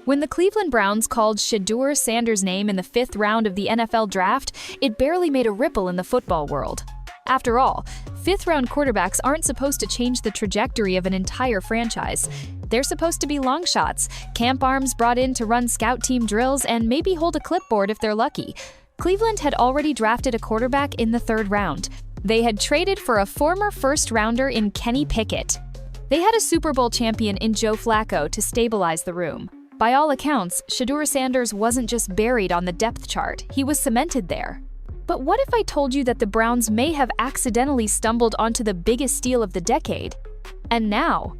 When the Cleveland Browns called Shedeur Sanders' name in the 5th round of the NFL draft, it barely made a ripple in the football world. After all, 5th-round quarterbacks aren't supposed to change the trajectory of an entire franchise. They're supposed to be long shots, camp arms brought in to run scout team drills, and maybe hold a clipboard if they're lucky. Cleveland had already drafted a quarterback in the 3rd round. They had traded for a former first-rounder in Kenny Pickett. They had a Super Bowl champion in Joe Flacco to stabilize the room. By all accounts, Shedeur Sanders wasn't just buried on the depth chart, he was cemented there. But what if I told you that the Browns may have accidentally stumbled onto the biggest steal of the decade? And now,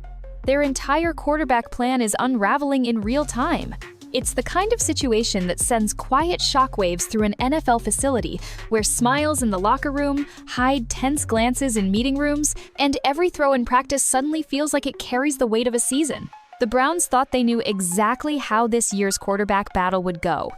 their entire quarterback plan is unraveling in real time. It's the kind of situation that sends quiet shockwaves through an NFL facility, where smiles in the locker room hide tense glances in meeting rooms, and every throw in practice suddenly feels like it carries the weight of a season. The Browns thought they knew exactly how this year's quarterback battle would go.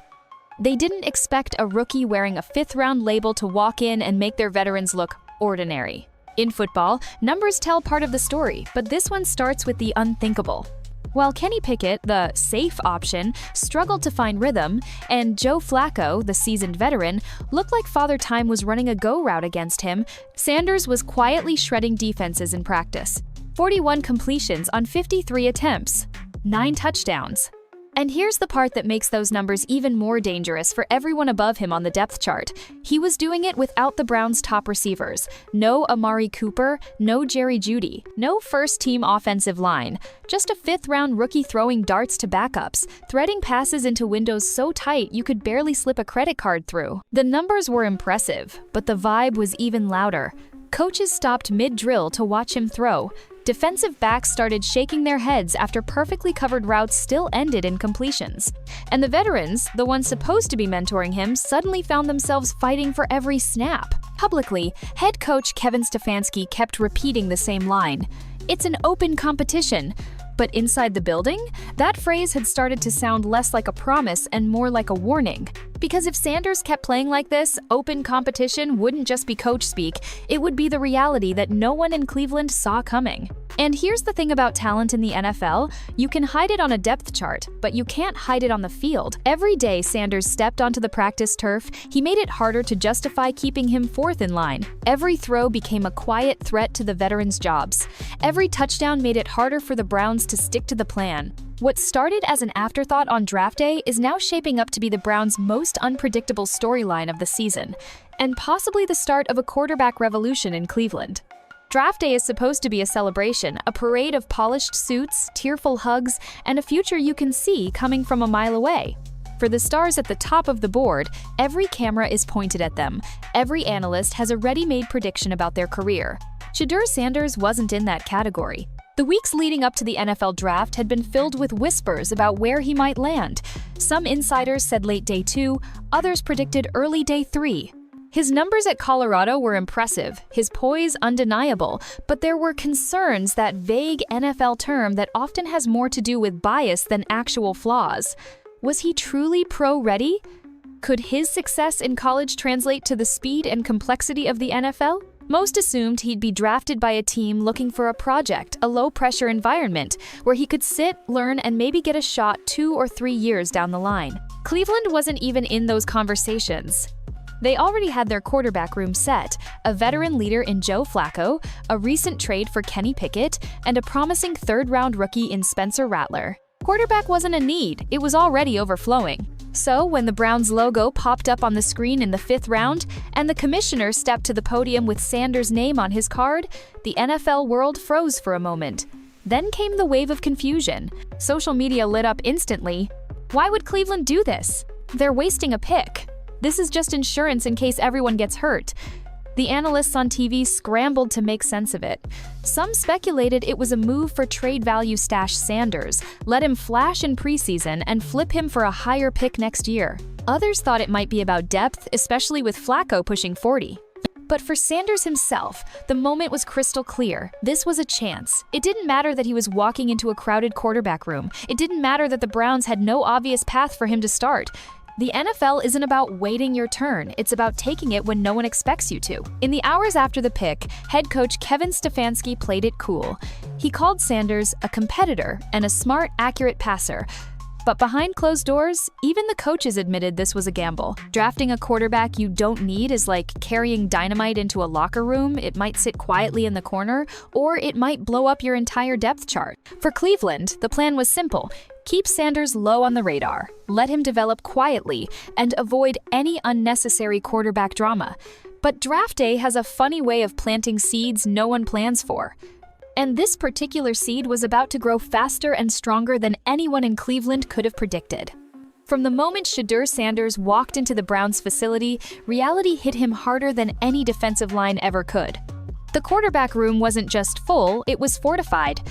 They didn't expect a rookie wearing a 5th-round label to walk in and make their veterans look ordinary. In football, numbers tell part of the story, but this one starts with the unthinkable. While Kenny Pickett, the safe option, struggled to find rhythm, and Joe Flacco, the seasoned veteran, looked like Father Time was running a go route against him, Sanders was quietly shredding defenses in practice. 41 completions on 53 attempts, 9 touchdowns. And here's the part that makes those numbers even more dangerous for everyone above him on the depth chart. He was doing it without the Browns' top receivers. No Amari Cooper, no Jerry Jeudy, no first-team offensive line. Just a 5th-round rookie throwing darts to backups, threading passes into windows so tight you could barely slip a credit card through. The numbers were impressive, but the vibe was even louder. Coaches stopped mid-drill to watch him throw. Defensive backs started shaking their heads after perfectly covered routes still ended in completions. And the veterans, the ones supposed to be mentoring him, suddenly found themselves fighting for every snap. Publicly, head coach Kevin Stefanski kept repeating the same line: "It's an open competition." But inside the building, that phrase had started to sound less like a promise and more like a warning. Because if Sanders kept playing like this, open competition wouldn't just be coach speak, it would be the reality that no one in Cleveland saw coming. And here's the thing about talent in the NFL, you can hide it on a depth chart, but you can't hide it on the field. Every day Sanders stepped onto the practice turf, he made it harder to justify keeping him 4th in line. Every throw became a quiet threat to the veterans' jobs. Every touchdown made it harder for the Browns to stick to the plan. What started as an afterthought on draft day is now shaping up to be the Browns' most unpredictable storyline of the season, and possibly the start of a quarterback revolution in Cleveland. Draft day is supposed to be a celebration, a parade of polished suits, tearful hugs, and a future you can see coming from a mile away. For the stars at the top of the board, every camera is pointed at them. Every analyst has a ready-made prediction about their career. Shedeur Sanders wasn't in that category. The weeks leading up to the NFL draft had been filled with whispers about where he might land. Some insiders said late day 2, others predicted early day 3. His numbers at Colorado were impressive, his poise undeniable, but there were concerns, that vague NFL term that often has more to do with bias than actual flaws. Was he truly pro-ready? Could his success in college translate to the speed and complexity of the NFL? Most assumed he'd be drafted by a team looking for a project, a low-pressure environment, where he could sit, learn, and maybe get a shot 2 or 3 years down the line. Cleveland wasn't even in those conversations. They already had their quarterback room set, a veteran leader in Joe Flacco, a recent trade for Kenny Pickett, and a promising 3rd-round rookie in Spencer Rattler. Quarterback wasn't a need, it was already overflowing. So when the Browns logo popped up on the screen in the 5th round, and the commissioner stepped to the podium with Sanders' name on his card, the NFL world froze for a moment. Then came the wave of confusion. Social media lit up instantly. Why would Cleveland do this? They're wasting a pick. This is just insurance in case everyone gets hurt. The analysts on TV scrambled to make sense of it. Some speculated it was a move for trade value stash Sanders, let him flash in preseason and flip him for a higher pick next year. Others thought it might be about depth, especially with Flacco pushing 40. But for Sanders himself, the moment was crystal clear. This was a chance. It didn't matter that he was walking into a crowded quarterback room. It didn't matter that the Browns had no obvious path for him to start. The NFL isn't about waiting your turn, it's about taking it when no one expects you to. In the hours after the pick, head coach Kevin Stefanski played it cool. He called Sanders a competitor and a smart, accurate passer. But behind closed doors, even the coaches admitted this was a gamble. Drafting a quarterback you don't need is like carrying dynamite into a locker room. It might sit quietly in the corner, or it might blow up your entire depth chart. For Cleveland, the plan was simple. Keep Sanders low on the radar, let him develop quietly, and avoid any unnecessary quarterback drama. But draft day has a funny way of planting seeds no one plans for. And this particular seed was about to grow faster and stronger than anyone in Cleveland could have predicted. From the moment Shedeur Sanders walked into the Browns facility, reality hit him harder than any defensive line ever could. The quarterback room wasn't just full, it was fortified.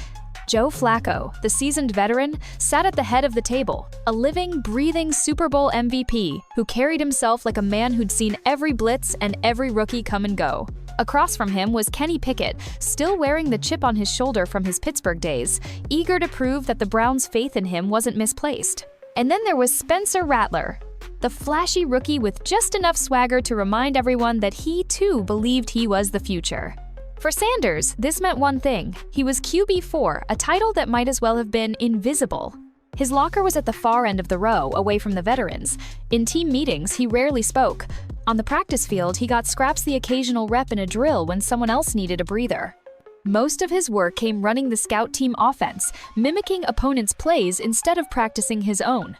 Joe Flacco, the seasoned veteran, sat at the head of the table, a living, breathing Super Bowl MVP who carried himself like a man who'd seen every blitz and every rookie come and go. Across from him was Kenny Pickett, still wearing the chip on his shoulder from his Pittsburgh days, eager to prove that the Browns' faith in him wasn't misplaced. And then there was Spencer Rattler, the flashy rookie with just enough swagger to remind everyone that he too believed he was the future. For Sanders, this meant one thing. He was QB4, a title that might as well have been invisible. His locker was at the far end of the row, away from the veterans. In team meetings, he rarely spoke. On the practice field, he got scraps the occasional rep in a drill when someone else needed a breather. Most of his work came running the scout team offense, mimicking opponents' plays instead of practicing his own.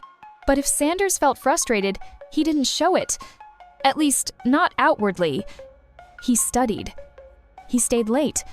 But if Sanders felt frustrated, he didn't show it. At least, not outwardly. He studied. He stayed late.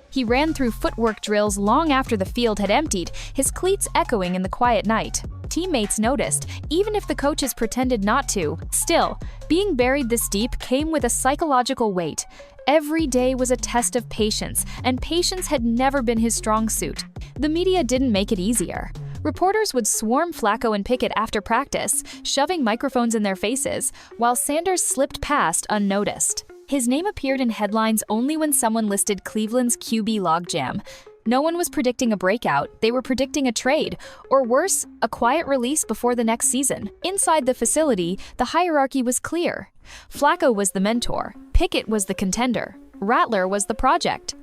He ran through footwork drills long after the field had emptied, his cleats echoing in the quiet night. Teammates noticed, even if the coaches pretended not to. Still, being buried this deep came with a psychological weight. Every day was a test of patience, and patience had never been his strong suit. The media didn't make it easier. Reporters would swarm Flacco and Pickett after practice, shoving microphones in their faces, while Sanders slipped past unnoticed. His name appeared in headlines only when someone listed Cleveland's QB logjam. No one was predicting a breakout, they were predicting a trade, or worse, a quiet release before the next season. Inside the facility, the hierarchy was clear. Flacco was the mentor, Pickett was the contender, Rattler was the project.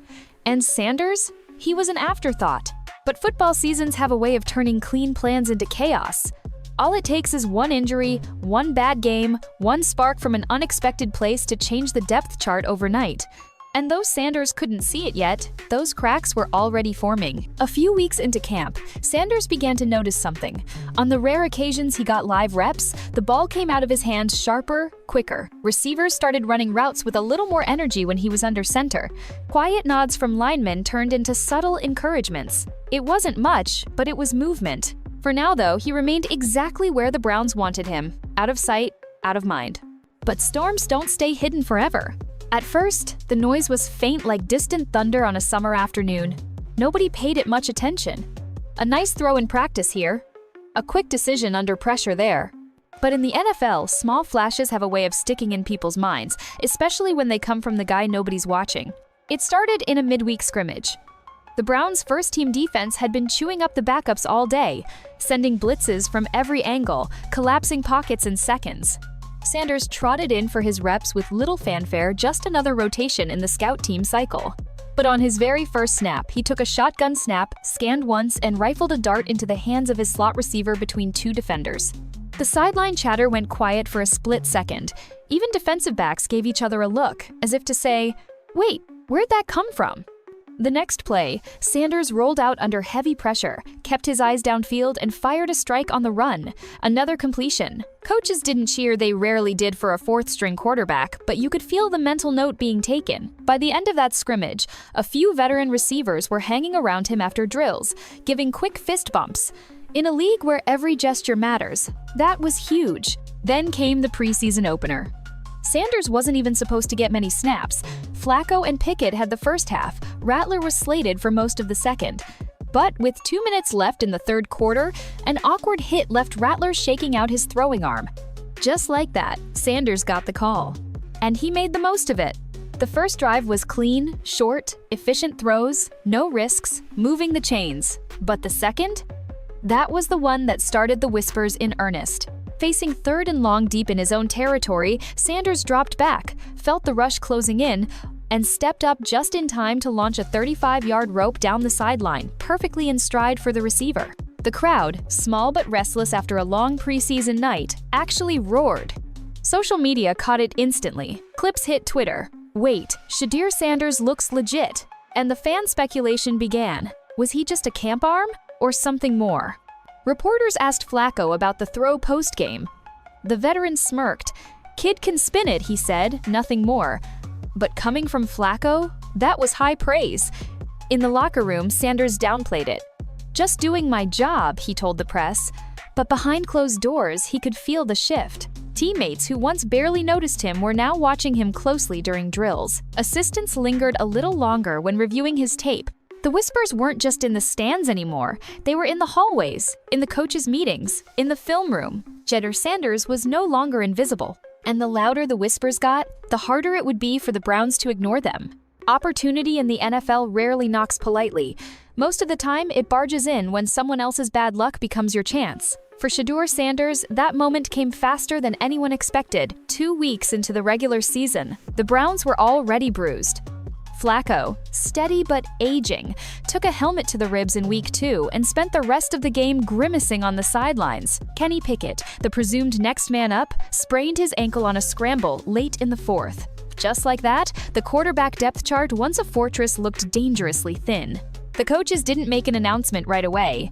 And Sanders? He was an afterthought. But football seasons have a way of turning clean plans into chaos. All it takes is one injury, one bad game, one spark from an unexpected place to change the depth chart overnight. And though Sanders couldn't see it yet, those cracks were already forming. A few weeks into camp, Sanders began to notice something. On the rare occasions he got live reps, the ball came out of his hands sharper, quicker. Receivers started running routes with a little more energy when he was under center. Quiet nods from linemen turned into subtle encouragements. It wasn't much, but it was movement. For now, though, he remained exactly where the Browns wanted him. Out of sight, out of mind. But storms don't stay hidden forever. At first, the noise was faint like distant thunder on a summer afternoon. Nobody paid it much attention. A nice throw in practice here. A quick decision under pressure there. But in the NFL, small flashes have a way of sticking in people's minds, especially when they come from the guy nobody's watching. It started in a midweek scrimmage. The Browns' first-team defense had been chewing up the backups all day, sending blitzes from every angle, collapsing pockets in seconds. Sanders trotted in for his reps with little fanfare, just another rotation in the scout team cycle. But on his very first snap, he took a shotgun snap, scanned once, and rifled a dart into the hands of his slot receiver between two defenders. The sideline chatter went quiet for a split second. Even defensive backs gave each other a look, as if to say, "Wait, where'd that come from?" The next play, Sanders rolled out under heavy pressure, kept his eyes downfield, and fired a strike on the run. Another completion. Coaches didn't cheer, they rarely did for a fourth-string quarterback, but you could feel the mental note being taken. By the end of that scrimmage, a few veteran receivers were hanging around him after drills, giving quick fist bumps. In a league where every gesture matters, that was huge. Then came the preseason opener. Sanders wasn't even supposed to get many snaps. Flacco and Pickett had the first half. Rattler was slated for most of the second. But with 2 minutes left in the third quarter, an awkward hit left Rattler shaking out his throwing arm. Just like that, Sanders got the call. And he made the most of it. The first drive was clean, short, efficient throws, no risks, moving the chains. But the second? That was the one that started the whispers in earnest. Facing third and long deep in his own territory, Sanders dropped back, felt the rush closing in, and stepped up just in time to launch a 35-yard rope down the sideline, perfectly in stride for the receiver. The crowd, small but restless after a long preseason night, actually roared. Social media caught it instantly. Clips hit Twitter. Wait, Shedeur Sanders looks legit. And the fan speculation began. Was he just a camp arm? Or something more? Reporters asked Flacco about the throw post-game. The veteran smirked. "Kid can spin it," he said, nothing more. But coming from Flacco, that was high praise. In the locker room, Sanders downplayed it. "Just doing my job," he told the press. But behind closed doors, he could feel the shift. Teammates who once barely noticed him were now watching him closely during drills. Assistants lingered a little longer when reviewing his tape. The whispers weren't just in the stands anymore. They were in the hallways, in the coaches' meetings, in the film room. Shedeur Sanders was no longer invisible. And the louder the whispers got, the harder it would be for the Browns to ignore them. Opportunity in the NFL rarely knocks politely. Most of the time, it barges in when someone else's bad luck becomes your chance. For Shedeur Sanders, that moment came faster than anyone expected. 2 weeks into the regular season, the Browns were already bruised. Flacco, steady but aging, took a helmet to the ribs in week 2 and spent the rest of the game grimacing on the sidelines. Kenny Pickett, the presumed next man up, sprained his ankle on a scramble late in the 4th. Just like that, the quarterback depth chart, once a fortress, looked dangerously thin. The coaches didn't make an announcement right away.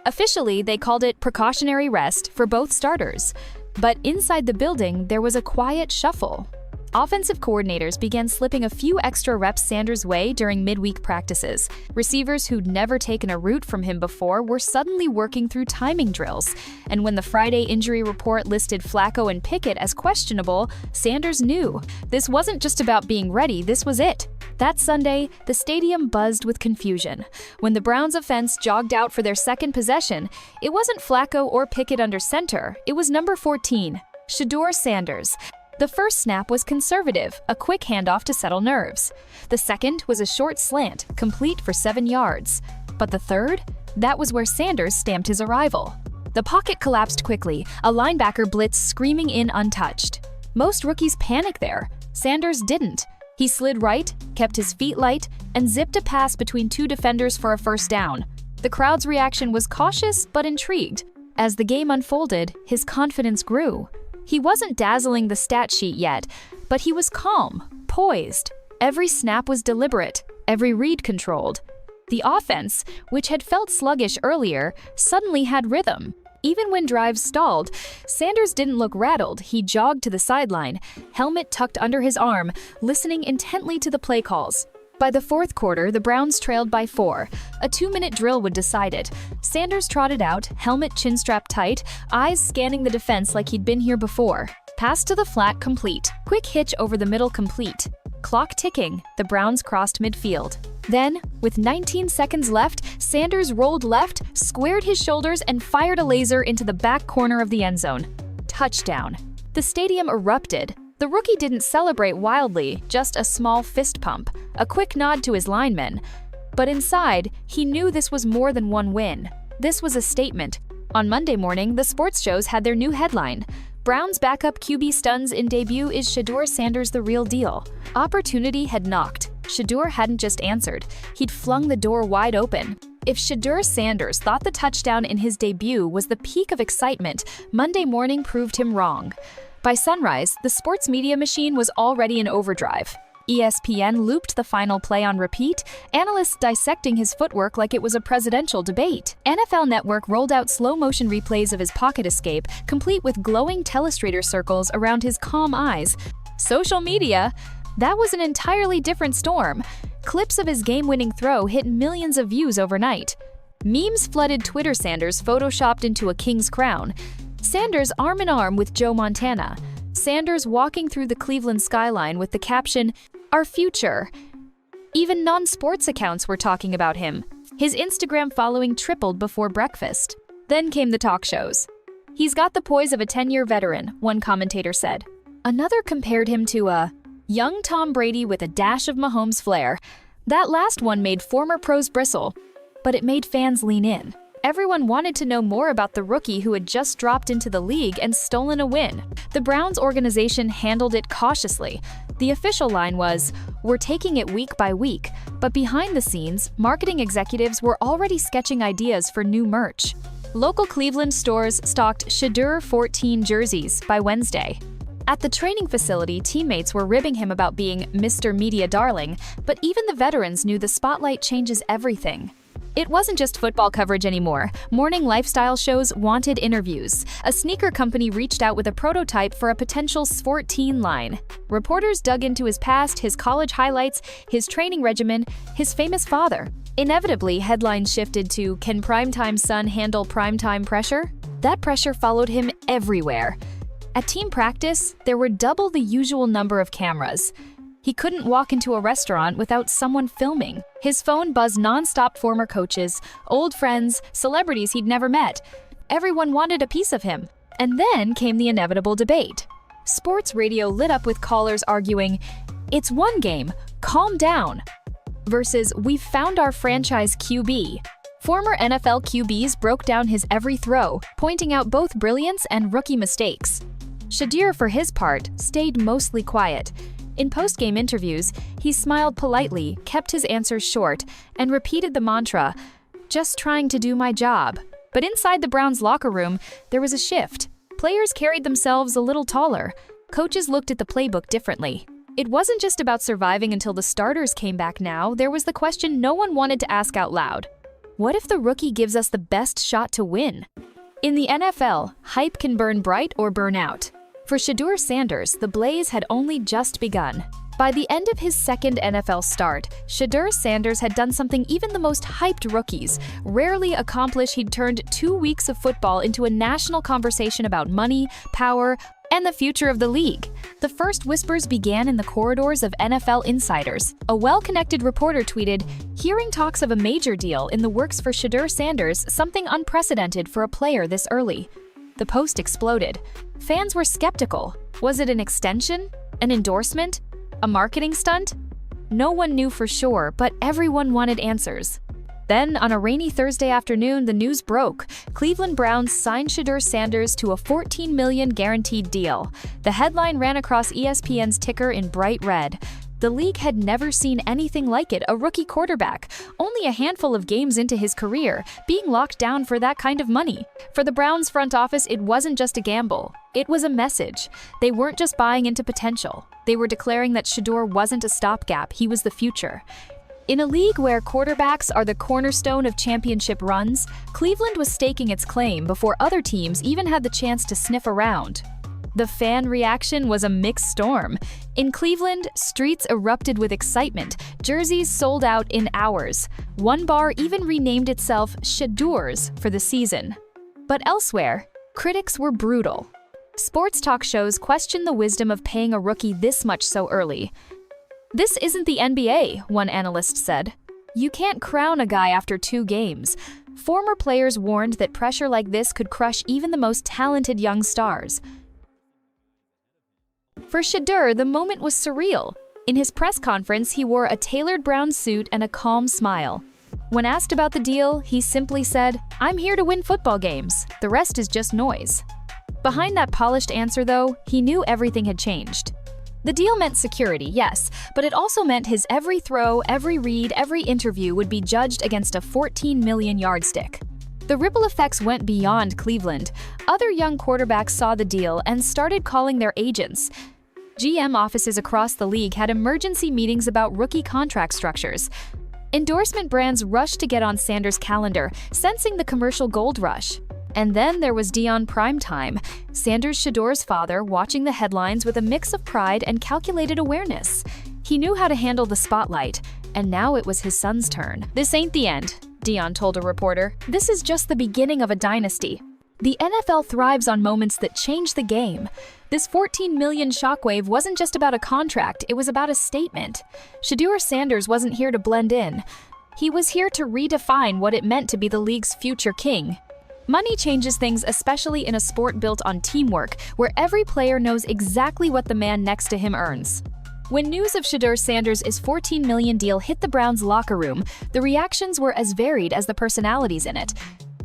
Officially, they called it precautionary rest for both starters. But inside the building, there was a quiet shuffle. Offensive coordinators began slipping a few extra reps Sanders' way during midweek practices. Receivers who'd never taken a route from him before were suddenly working through timing drills. And when the Friday injury report listed Flacco and Pickett as questionable, Sanders knew. This wasn't just about being ready, this was it. That Sunday, the stadium buzzed with confusion. When the Browns' offense jogged out for their second possession, it wasn't Flacco or Pickett under center, it was number 14, Shedeur Sanders. The first snap was conservative, a quick handoff to settle nerves. The second was a short slant, complete for 7 yards. But the third? That was where Sanders stamped his arrival. The pocket collapsed quickly, a linebacker blitz screaming in untouched. Most rookies panic there. Sanders didn't. He slid right, kept his feet light, and zipped a pass between 2 defenders for a first down. The crowd's reaction was cautious but intrigued. As the game unfolded, his confidence grew. He wasn't dazzling the stat sheet yet, but he was calm, poised. Every snap was deliberate, every read controlled. The offense, which had felt sluggish earlier, suddenly had rhythm. Even when drives stalled, Sanders didn't look rattled. He jogged to the sideline, helmet tucked under his arm, listening intently to the play calls. By the 4th quarter, the Browns trailed by 4. A 2-minute drill would decide it. Sanders trotted out, helmet chin strapped tight, eyes scanning the defense like he'd been here before. Pass to the flat complete. Quick hitch over the middle complete. Clock ticking, the Browns crossed midfield. Then, with 19 seconds left, Sanders rolled left, squared his shoulders, and fired a laser into the back corner of the end zone. Touchdown. The stadium erupted. The rookie didn't celebrate wildly, just a small fist pump, a quick nod to his linemen. But inside, he knew this was more than one win. This was a statement. On Monday morning, the sports shows had their new headline. Browns backup QB stuns in debut, is Shedeur Sanders the real deal? Opportunity had knocked. Shedeur hadn't just answered. He'd flung the door wide open. If Shedeur Sanders thought the touchdown in his debut was the peak of excitement, Monday morning proved him wrong. By sunrise, the sports media machine was already in overdrive. ESPN looped the final play on repeat, analysts dissecting his footwork like it was a presidential debate. NFL Network rolled out slow-motion replays of his pocket escape, complete with glowing telestrator circles around his calm eyes. Social media? That was an entirely different storm. Clips of his game-winning throw hit millions of views overnight. Memes flooded Twitter. Sanders photoshopped into a king's crown. Sanders arm-in-arm with Joe Montana. Sanders walking through the Cleveland skyline with the caption, "Our future." Even non-sports accounts were talking about him. His Instagram following tripled before breakfast. Then came the talk shows. "He's got the poise of a 10-year veteran," one commentator said. Another compared him to a young Tom Brady with a dash of Mahomes' flair. That last one made former pros bristle, but it made fans lean in. Everyone wanted to know more about the rookie who had just dropped into the league and stolen a win. The Browns organization handled it cautiously. The official line was, "We're taking it week by week," but behind the scenes, marketing executives were already sketching ideas for new merch. Local Cleveland stores stocked Shedeur 14 jerseys by Wednesday. At the training facility, teammates were ribbing him about being Mr. Media Darling, but even the veterans knew the spotlight changes everything. It wasn't just football coverage anymore. Morning lifestyle shows wanted interviews. A sneaker company reached out with a prototype for a potential 14 line. Reporters dug into his past, his college highlights, his training regimen, his famous father. Inevitably, headlines shifted to, can primetime son handle primetime pressure? That pressure followed him everywhere. At team practice, there were double the usual number of cameras. He couldn't walk into a restaurant without someone filming. His phone buzzed nonstop, former coaches, old friends, celebrities he'd never met. Everyone wanted a piece of him. And then came the inevitable debate. Sports radio lit up with callers arguing, "It's one game, calm down," versus "We've found our franchise QB." Former NFL QBs broke down his every throw, pointing out both brilliance and rookie mistakes. Shedeur, for his part, stayed mostly quiet. In post-game interviews, he smiled politely, kept his answers short, and repeated the mantra, "Just trying to do my job." But inside the Browns' locker room, there was a shift. Players carried themselves a little taller. Coaches looked at the playbook differently. It wasn't just about surviving until the starters came back now. There was the question no one wanted to ask out loud. What if the rookie gives us the best shot to win? In the NFL, hype can burn bright or burn out. For Shedeur Sanders, the blaze had only just begun. By the end of his second NFL start, Shedeur Sanders had done something even the most hyped rookies rarely accomplish. He'd turned 2 weeks of football into a national conversation about money, power, and the future of the league. The first whispers began in the corridors of NFL insiders. A well-connected reporter tweeted, "Hearing talks of a major deal in the works for Shedeur Sanders, something unprecedented for a player this early." The post exploded. Fans were skeptical. Was it an extension? An endorsement? A marketing stunt? No one knew for sure, but everyone wanted answers. Then, on a rainy Thursday afternoon, the news broke. Cleveland Browns signed Shedeur Sanders to a $14 million guaranteed deal. The headline ran across ESPN's ticker in bright red. The league had never seen anything like it, a rookie quarterback, only a handful of games into his career, being locked down for that kind of money. For the Browns front office, it wasn't just a gamble. It was a message. They weren't just buying into potential. They were declaring that Shedeur wasn't a stopgap, he was the future. In a league where quarterbacks are the cornerstone of championship runs, Cleveland was staking its claim before other teams even had the chance to sniff around. The fan reaction was a mixed storm. In Cleveland, streets erupted with excitement. Jerseys sold out in hours. One bar even renamed itself Shedeur's for the season. But elsewhere, critics were brutal. Sports talk shows questioned the wisdom of paying a rookie this much so early. "This isn't the NBA," one analyst said. "You can't crown a guy after 2 games." Former players warned that pressure like this could crush even the most talented young stars. For Shedeur, the moment was surreal. In his press conference, he wore a tailored brown suit and a calm smile. When asked about the deal, he simply said, "I'm here to win football games. The rest is just noise." Behind that polished answer, though, he knew everything had changed. The deal meant security, yes, but it also meant his every throw, every read, every interview would be judged against a $14 million yardstick. The ripple effects went beyond Cleveland. Other young quarterbacks saw the deal and started calling their agents. GM offices across the league had emergency meetings about rookie contract structures. Endorsement brands rushed to get on Sanders' calendar, sensing the commercial gold rush. And then there was Dion Primetime, Sanders Shedeur's father, watching the headlines with a mix of pride and calculated awareness. He knew how to handle the spotlight, and now it was his son's turn. "This ain't the end," Dion told a reporter. "This is just the beginning of a dynasty." The NFL thrives on moments that change the game. This $14 million shockwave wasn't just about a contract, it was about a statement. Shedeur Sanders wasn't here to blend in. He was here to redefine what it meant to be the league's future king. Money changes things, especially in a sport built on teamwork, where every player knows exactly what the man next to him earns. When news of Shedeur Sanders' $14 million deal hit the Browns' locker room, the reactions were as varied as the personalities in it.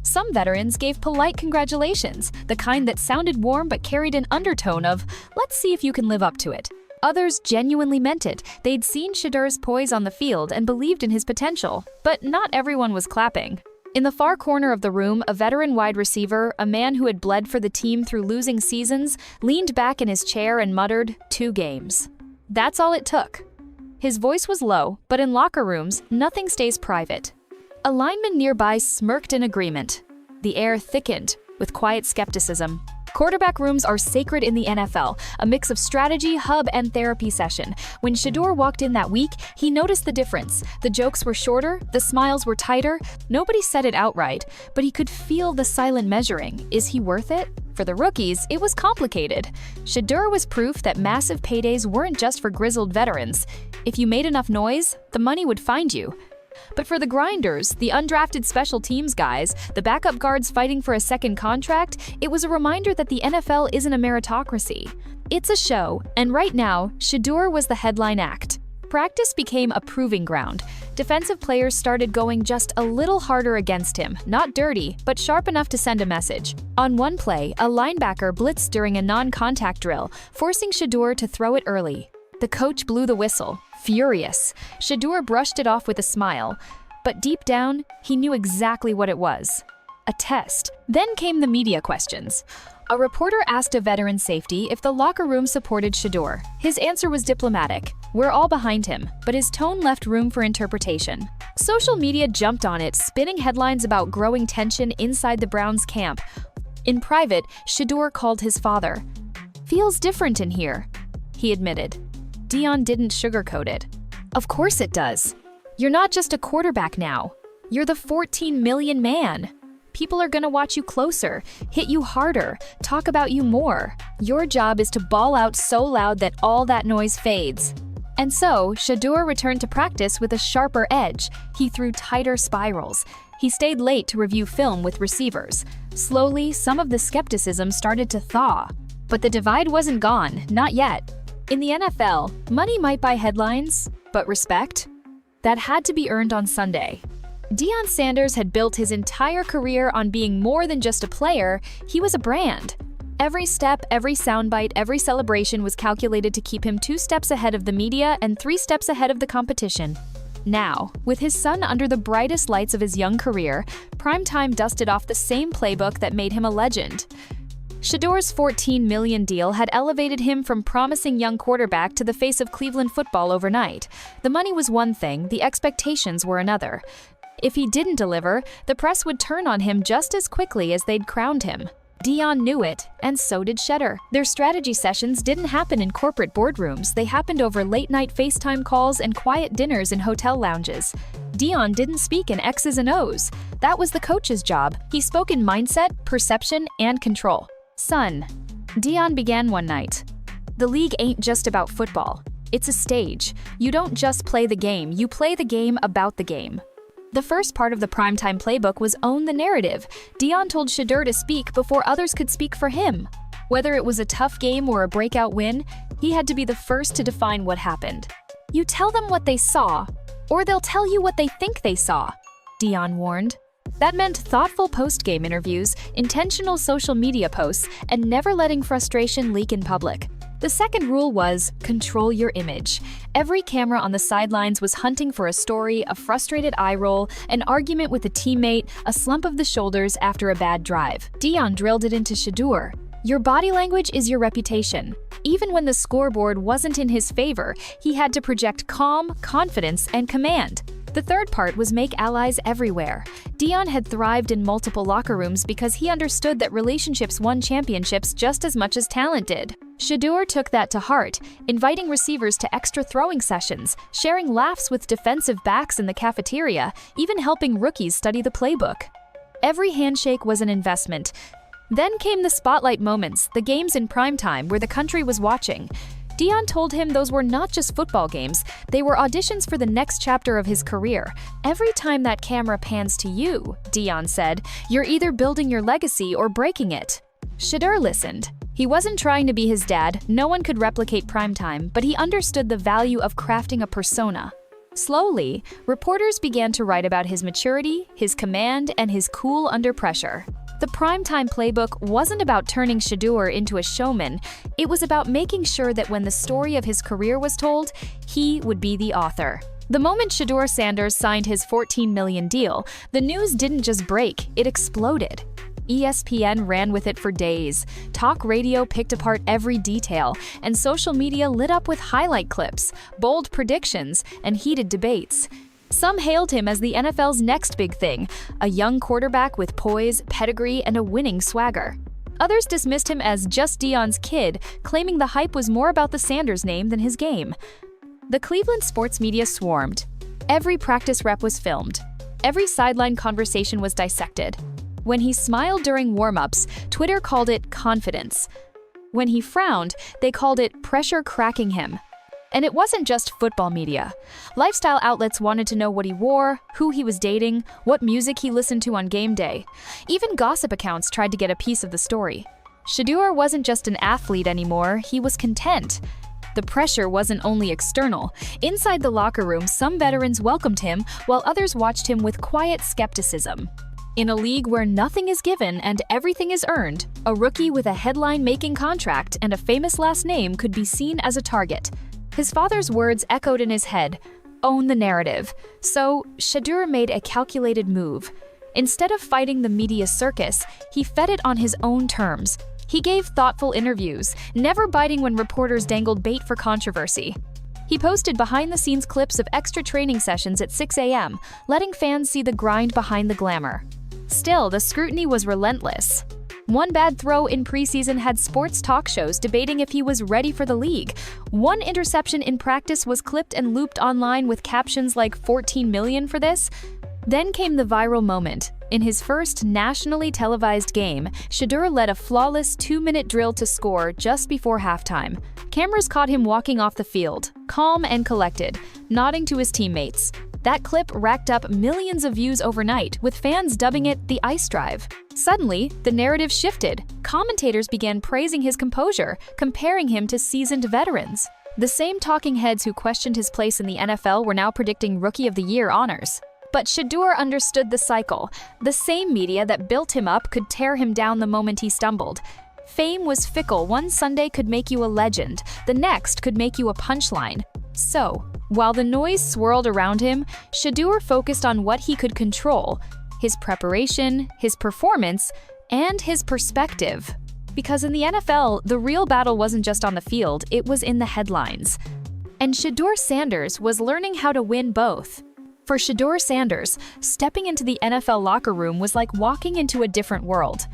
Some veterans gave polite congratulations, the kind that sounded warm but carried an undertone of, "Let's see if you can live up to it." Others genuinely meant it. They'd seen Shedeur's poise on the field and believed in his potential, but not everyone was clapping. In the far corner of the room, a veteran wide receiver, a man who had bled for the team through losing seasons, leaned back in his chair and muttered, "2 games. That's all it took." His voice was low, but in locker rooms, nothing stays private. A lineman nearby smirked in agreement. The air thickened with quiet skepticism. Quarterback rooms are sacred in the NFL, a mix of strategy, hub, and therapy session. When Shedeur walked in that week, he noticed the difference. The jokes were shorter, the smiles were tighter. Nobody said it outright, but he could feel the silent measuring. Is he worth it? For the rookies, it was complicated. Shedeur was proof that massive paydays weren't just for grizzled veterans. If you made enough noise, the money would find you. But for the grinders, the undrafted special teams guys, the backup guards fighting for a second contract, it was a reminder that the NFL isn't a meritocracy. It's a show, and right now, Shedeur was the headline act. Practice became a proving ground. Defensive players started going just a little harder against him, not dirty, but sharp enough to send a message. On one play, a linebacker blitzed during a non-contact drill, forcing Shedeur to throw it early. The coach blew the whistle, furious. Shedeur brushed it off with a smile, but deep down, he knew exactly what it was. A test. Then came the media questions. A reporter asked a veteran safety if the locker room supported Shedeur. His answer was diplomatic. "We're all behind him," but his tone left room for interpretation. Social media jumped on it, spinning headlines about growing tension inside the Browns camp. In private, Shedeur called his father. "Feels different in here," he admitted. Deion didn't sugarcoat it. "Of course it does. You're not just a quarterback now. You're the 14 million man. People are gonna watch you closer, hit you harder, talk about you more. Your job is to ball out so loud that all that noise fades." And so, Shedeur returned to practice with a sharper edge. He threw tighter spirals. He stayed late to review film with receivers. Slowly, some of the skepticism started to thaw. But the divide wasn't gone, not yet. In the NFL, money might buy headlines, but respect? That had to be earned on Sunday. Deion Sanders had built his entire career on being more than just a player, he was a brand. Every step, every soundbite, every celebration was calculated to keep him 2 steps ahead of the media and 3 steps ahead of the competition. Now, with his son under the brightest lights of his young career, Primetime dusted off the same playbook that made him a legend. Shedeur's $14 million deal had elevated him from promising young quarterback to the face of Cleveland football overnight. The money was one thing, the expectations were another. If he didn't deliver, the press would turn on him just as quickly as they'd crowned him. Deion knew it, and so did Shedeur. Their strategy sessions didn't happen in corporate boardrooms, they happened over late-night FaceTime calls and quiet dinners in hotel lounges. Deion didn't speak in X's and O's. That was the coach's job. He spoke in mindset, perception, and control. "Son," Deion began one night, "the league ain't just about football. It's a stage. You don't just play the game, you play the game about the game." The first part of the Primetime playbook was own the narrative. Deion told Shedeur to speak before others could speak for him. Whether it was a tough game or a breakout win, he had to be the first to define what happened. "You tell them what they saw, or they'll tell you what they think they saw," Deion warned. That meant thoughtful post-game interviews, intentional social media posts, and never letting frustration leak in public. The second rule was control your image. Every camera on the sidelines was hunting for a story, a frustrated eye roll, an argument with a teammate, a slump of the shoulders after a bad drive. Deion drilled it into Shedeur. Your body language is your reputation. Even when the scoreboard wasn't in his favor, he had to project calm, confidence, and command. The third part was make allies everywhere. Deion had thrived in multiple locker rooms because he understood that relationships won championships just as much as talent did. Shedeur took that to heart, inviting receivers to extra throwing sessions, sharing laughs with defensive backs in the cafeteria, even helping rookies study the playbook. Every handshake was an investment. Then came the spotlight moments, the games in primetime where the country was watching. Deion told him those were not just football games, they were auditions for the next chapter of his career. Every time that camera pans to you, Deion said, you're either building your legacy or breaking it. Shedeur listened. He wasn't trying to be his dad, no one could replicate primetime, but he understood the value of crafting a persona. Slowly, reporters began to write about his maturity, his command, and his cool under pressure. The primetime playbook wasn't about turning Shedeur into a showman, it was about making sure that when the story of his career was told, he would be the author. The moment Shedeur Sanders signed his $14 million deal, the news didn't just break, it exploded. ESPN ran with it for days. Talk radio picked apart every detail, and social media lit up with highlight clips, bold predictions, and heated debates. Some hailed him as the NFL's next big thing, a young quarterback with poise, pedigree, and a winning swagger. Others dismissed him as just Deion's kid, claiming the hype was more about the Sanders name than his game. The Cleveland sports media swarmed. Every practice rep was filmed. Every sideline conversation was dissected. When he smiled during warm-ups, Twitter called it confidence. When he frowned, they called it pressure cracking him. And it wasn't just football media. Lifestyle outlets wanted to know what he wore, who he was dating, what music he listened to on game day. Even gossip accounts tried to get a piece of the story. Shedeur wasn't just an athlete anymore, he was content. The pressure wasn't only external. Inside the locker room, some veterans welcomed him, while others watched him with quiet skepticism. In a league where nothing is given and everything is earned, a rookie with a headline-making contract and a famous last name could be seen as a target. His father's words echoed in his head, "Own the narrative." So, Shedeur made a calculated move. Instead of fighting the media circus, he fed it on his own terms. He gave thoughtful interviews, never biting when reporters dangled bait for controversy. He posted behind-the-scenes clips of extra training sessions at 6 a.m., letting fans see the grind behind the glamour. Still, the scrutiny was relentless. One bad throw in preseason had sports talk shows debating if he was ready for the league. One interception in practice was clipped and looped online with captions like "14 million for this." Then came the viral moment. In his first nationally televised game, Shedeur led a flawless 2-minute drill to score just before halftime. Cameras caught him walking off the field, calm and collected, nodding to his teammates. That clip racked up millions of views overnight, with fans dubbing it the Ice Drive. Suddenly, the narrative shifted. Commentators began praising his composure, comparing him to seasoned veterans. The same talking heads who questioned his place in the NFL were now predicting Rookie of the Year honors. But Shedeur understood the cycle. The same media that built him up could tear him down the moment he stumbled. Fame was fickle. One Sunday could make you a legend, the next could make you a punchline. So, while the noise swirled around him, Shedeur focused on what he could control: his preparation, his performance, and his perspective. Because in the NFL, the real battle wasn't just on the field, it was in the headlines. And Shedeur Sanders was learning how to win both. For Shedeur Sanders, stepping into the NFL locker room was like walking into a different world.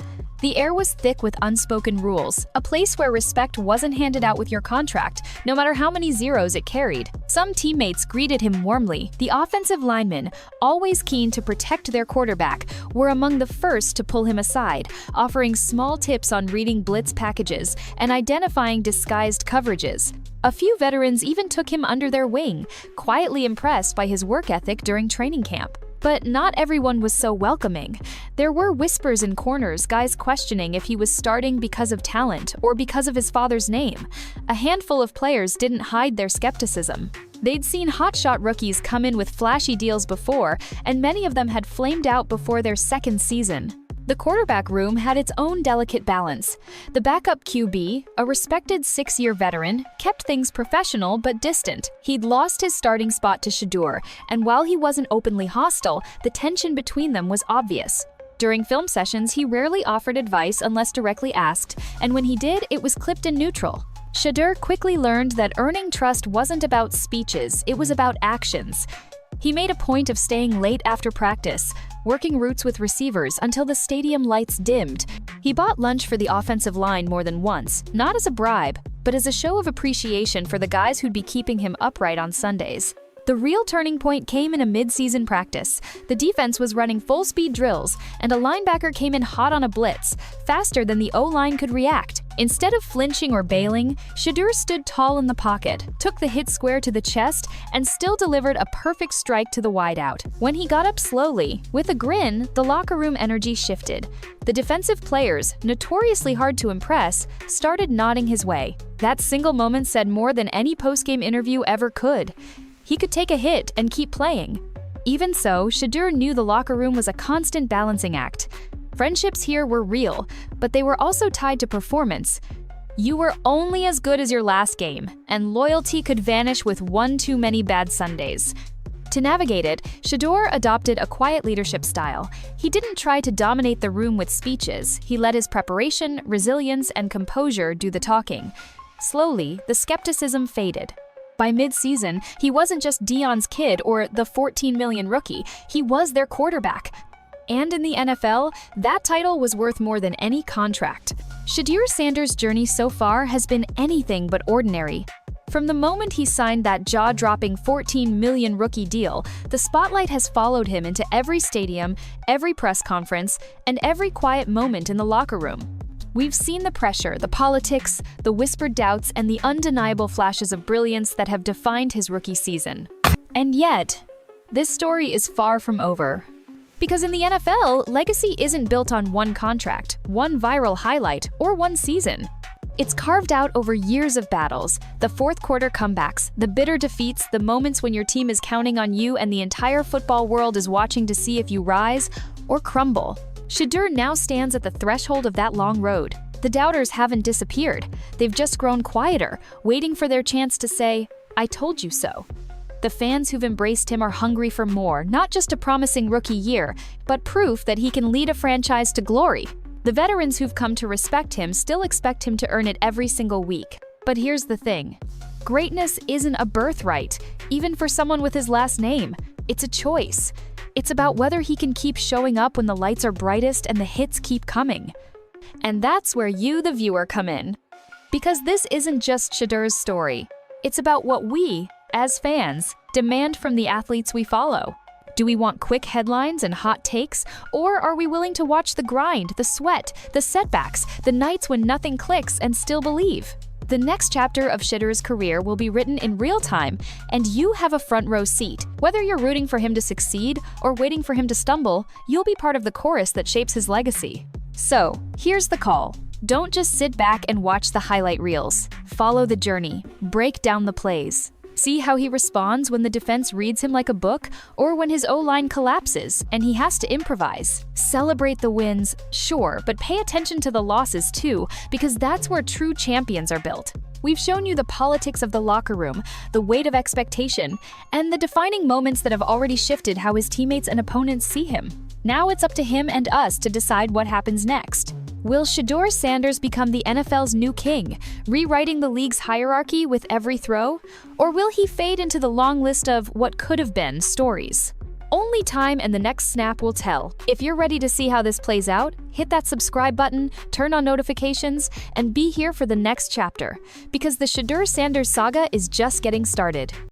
The air was thick with unspoken rules, a place where respect wasn't handed out with your contract, no matter how many zeros it carried. Some teammates greeted him warmly. The offensive linemen, always keen to protect their quarterback, were among the first to pull him aside, offering small tips on reading blitz packages and identifying disguised coverages. A few veterans even took him under their wing, quietly impressed by his work ethic during training camp. But not everyone was so welcoming. There were whispers in corners, guys questioning if he was starting because of talent or because of his father's name. A handful of players didn't hide their skepticism. They'd seen hotshot rookies come in with flashy deals before, and many of them had flamed out before their second season. The quarterback room had its own delicate balance. The backup QB, a respected 6-year veteran, kept things professional but distant. He'd lost his starting spot to Shedeur, and while he wasn't openly hostile, the tension between them was obvious. During film sessions, he rarely offered advice unless directly asked, and when he did, it was clipped and neutral. Shedeur quickly learned that earning trust wasn't about speeches, it was about actions. He made a point of staying late after practice, working routes with receivers until the stadium lights dimmed. He bought lunch for the offensive line more than once, not as a bribe, but as a show of appreciation for the guys who'd be keeping him upright on Sundays. The real turning point came in a mid-season practice. The defense was running full-speed drills, and a linebacker came in hot on a blitz, faster than the O-line could react. Instead of flinching or bailing, Shedeur stood tall in the pocket, took the hit square to the chest, and still delivered a perfect strike to the wideout. When he got up slowly, with a grin, the locker room energy shifted. The defensive players, notoriously hard to impress, started nodding his way. That single moment said more than any post-game interview ever could. He could take a hit and keep playing. Even so, Shedeur knew the locker room was a constant balancing act. Friendships here were real, but they were also tied to performance. You were only as good as your last game, and loyalty could vanish with one too many bad Sundays. To navigate it, Shedeur adopted a quiet leadership style. He didn't try to dominate the room with speeches. He let his preparation, resilience, and composure do the talking. Slowly, the skepticism faded. By mid-season, he wasn't just Dion's kid or the 14 million rookie, he was their quarterback. And in the NFL, that title was worth more than any contract. Shedeur Sanders' journey so far has been anything but ordinary. From the moment he signed that jaw-dropping 14 million rookie deal, the spotlight has followed him into every stadium, every press conference, and every quiet moment in the locker room. We've seen the pressure, the politics, the whispered doubts, and the undeniable flashes of brilliance that have defined his rookie season. And yet, this story is far from over. Because in the NFL, legacy isn't built on one contract, one viral highlight, or one season. It's carved out over years of battles, the fourth-quarter comebacks, the bitter defeats, the moments when your team is counting on you and the entire football world is watching to see if you rise or crumble. Shedeur now stands at the threshold of that long road. The doubters haven't disappeared. They've just grown quieter, waiting for their chance to say, "I told you so." The fans who've embraced him are hungry for more, not just a promising rookie year, but proof that he can lead a franchise to glory. The veterans who've come to respect him still expect him to earn it every single week. But here's the thing. Greatness isn't a birthright, even for someone with his last name. It's a choice. It's about whether he can keep showing up when the lights are brightest and the hits keep coming. And that's where you, the viewer, come in. Because this isn't just Shedeur's story. It's about what we, as fans, demand from the athletes we follow. Do we want quick headlines and hot takes, or are we willing to watch the grind, the sweat, the setbacks, the nights when nothing clicks and still believe? The next chapter of Shedeur's career will be written in real time, and you have a front row seat. Whether you're rooting for him to succeed or waiting for him to stumble, you'll be part of the chorus that shapes his legacy. So, here's the call. Don't just sit back and watch the highlight reels. Follow the journey. Break down the plays. See how he responds when the defense reads him like a book, or when his O-line collapses and he has to improvise. Celebrate the wins, sure, but pay attention to the losses too, because that's where true champions are built. We've shown you the politics of the locker room, the weight of expectation, and the defining moments that have already shifted how his teammates and opponents see him. Now it's up to him and us to decide what happens next. Will Shedeur Sanders become the NFL's new king, rewriting the league's hierarchy with every throw? Or will he fade into the long list of what could have been stories? Only time and the next snap will tell. If you're ready to see how this plays out, hit that subscribe button, turn on notifications, and be here for the next chapter, because the Shedeur Sanders saga is just getting started.